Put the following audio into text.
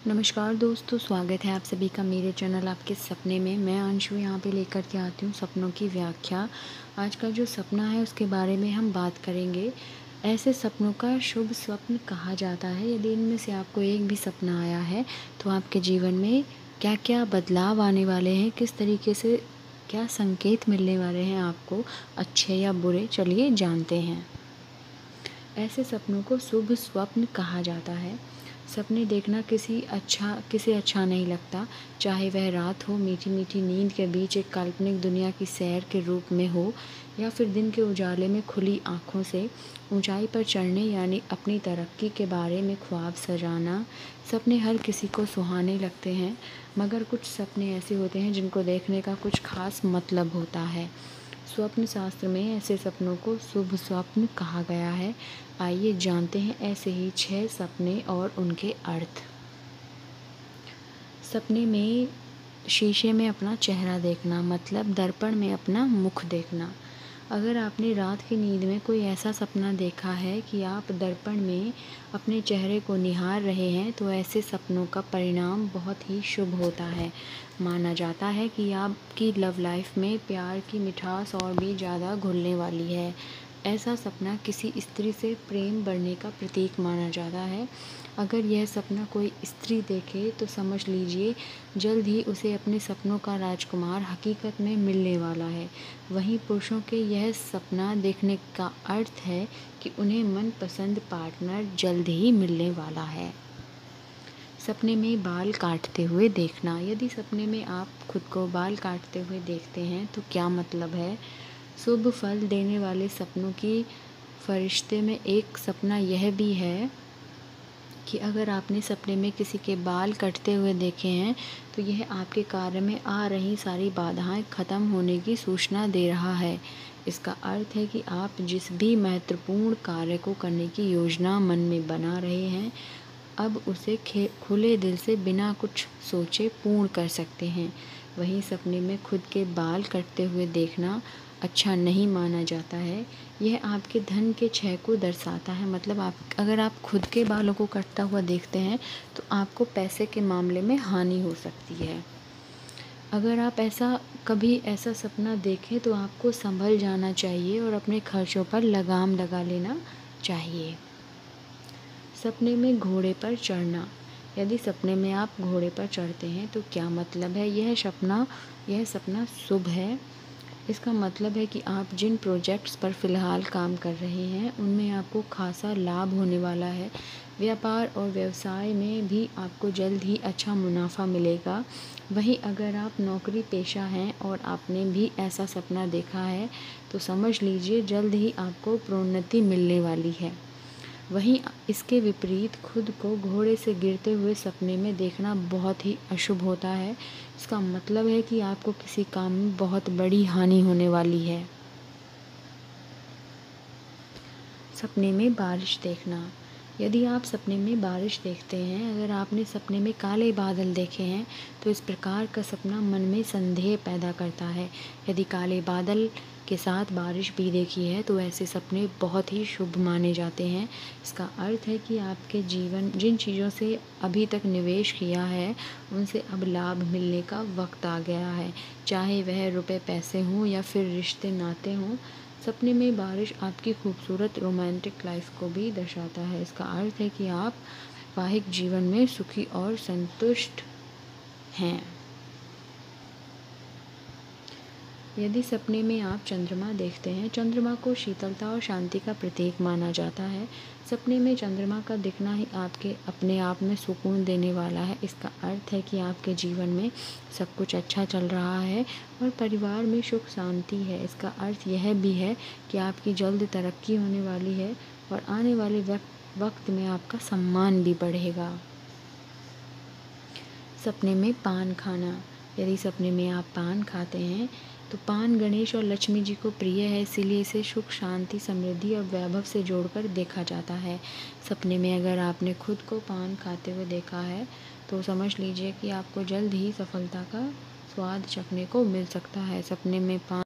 नमस्कार दोस्तों, स्वागत है आप सभी का मेरे चैनल आपके सपने में। मैं अंशु यहाँ पे लेकर के आती हूँ सपनों की व्याख्या। आज का जो सपना है उसके बारे में हम बात करेंगे। ऐसे सपनों का शुभ स्वप्न कहा जाता है। यदि इनमें से आपको एक भी सपना आया है तो आपके जीवन में क्या क्या बदलाव आने वाले हैं, किस तरीके से क्या संकेत मिलने वाले हैं आपको, अच्छे या बुरे, चलिए जानते हैं। ऐसे सपनों को शुभ स्वप्न कहा जाता है। सपने देखना किसे अच्छा नहीं लगता, चाहे वह रात हो, मीठी मीठी नींद के बीच एक काल्पनिक दुनिया की सैर के रूप में हो, या फिर दिन के उजाले में खुली आँखों से ऊंचाई पर चढ़ने यानी अपनी तरक्की के बारे में ख्वाब सजाना। सपने हर किसी को सुहाने लगते हैं, मगर कुछ सपने ऐसे होते हैं जिनको देखने का कुछ खास मतलब होता है। स्वप्न शास्त्र में ऐसे सपनों को शुभ स्वप्न कहा गया है। आइए जानते हैं ऐसे ही 6 सपने और उनके अर्थ। सपने में शीशे में अपना चेहरा देखना, मतलब दर्पण में अपना मुख देखना। अगर आपने रात की नींद में कोई ऐसा सपना देखा है कि आप दर्पण में अपने चेहरे को निहार रहे हैं, तो ऐसे सपनों का परिणाम बहुत ही शुभ होता है। माना जाता है कि आपकी लव लाइफ में प्यार की मिठास और भी ज़्यादा घुलने वाली है। ऐसा सपना किसी स्त्री से प्रेम बढ़ने का प्रतीक माना जाता है। अगर यह सपना कोई स्त्री देखे तो समझ लीजिए जल्द ही उसे अपने सपनों का राजकुमार हकीकत में मिलने वाला है। वहीं पुरुषों के यह सपना देखने का अर्थ है कि उन्हें मनपसंद पार्टनर जल्द ही मिलने वाला है। सपने में बाल काटते हुए देखना। यदि सपने में आप खुद को बाल काटते हुए देखते हैं तो क्या मतलब है? शुभ फल देने वाले सपनों की फरिश्ते में एक सपना यह भी है कि अगर आपने सपने में किसी के बाल कटते हुए देखे हैं तो यह आपके कार्य में आ रही सारी बाधाएं खत्म होने की सूचना दे रहा है। इसका अर्थ है कि आप जिस भी महत्वपूर्ण कार्य को करने की योजना मन में बना रहे हैं, अब उसे खुले दिल से बिना कुछ सोचे पूर्ण कर सकते हैं। वहीं सपने में खुद के बाल कटते हुए देखना अच्छा नहीं माना जाता है। यह आपके धन के क्षय को दर्शाता है। मतलब अगर आप खुद के बालों को कटता हुआ देखते हैं तो आपको पैसे के मामले में हानि हो सकती है। अगर आप कभी ऐसा सपना देखें तो आपको संभल जाना चाहिए और अपने खर्चों पर लगाम लगा लेना चाहिए। सपने में घोड़े पर चढ़ना। यदि सपने में आप घोड़े पर चढ़ते हैं तो क्या मतलब है? यह सपना शुभ है। इसका मतलब है कि आप जिन प्रोजेक्ट्स पर फ़िलहाल काम कर रहे हैं उनमें आपको खासा लाभ होने वाला है। व्यापार और व्यवसाय में भी आपको जल्द ही अच्छा मुनाफा मिलेगा। वहीं अगर आप नौकरी पेशा हैं और आपने भी ऐसा सपना देखा है तो समझ लीजिए जल्द ही आपको प्रोन्नति मिलने वाली है। वहीं इसके विपरीत खुद को घोड़े से गिरते हुए सपने में देखना बहुत ही अशुभ होता है। इसका मतलब है कि आपको किसी काम में बहुत बड़ी हानि होने वाली है। सपने में बारिश देखना। यदि आप सपने में बारिश देखते हैं, अगर आपने सपने में काले बादल देखे हैं तो इस प्रकार का सपना मन में संदेह पैदा करता है। यदि काले बादल के साथ बारिश भी देखी है तो ऐसे सपने बहुत ही शुभ माने जाते हैं। इसका अर्थ है कि आपके जीवन जिन चीज़ों से अभी तक निवेश किया है उनसे अब लाभ मिलने का वक्त आ गया है, चाहे वह रुपए पैसे हों या फिर रिश्ते नाते हों। सपने में बारिश आपकी खूबसूरत रोमांटिक लाइफ को भी दर्शाता है। इसका अर्थ है कि आप वैवाहिक जीवन में सुखी और संतुष्ट हैं। यदि सपने में आप चंद्रमा देखते हैं, चंद्रमा को शीतलता और शांति का प्रतीक माना जाता है। सपने में चंद्रमा का दिखना ही आपके अपने आप में सुकून देने वाला है। इसका अर्थ है कि आपके जीवन में सब कुछ अच्छा चल रहा है और परिवार में सुख शांति है। इसका अर्थ यह भी है कि आपकी जल्द तरक्की होने वाली है और आने वाले वक्त में आपका सम्मान भी बढ़ेगा। सपने में पान खाना। यदि सपने में आप पान खाते हैं तो पान गणेश और लक्ष्मी जी को प्रिय है, इसीलिए इसे सुख शांति समृद्धि और वैभव से जोड़कर देखा जाता है। सपने में अगर आपने खुद को पान खाते हुए देखा है तो समझ लीजिए कि आपको जल्द ही सफलता का स्वाद चखने को मिल सकता है। सपने में पान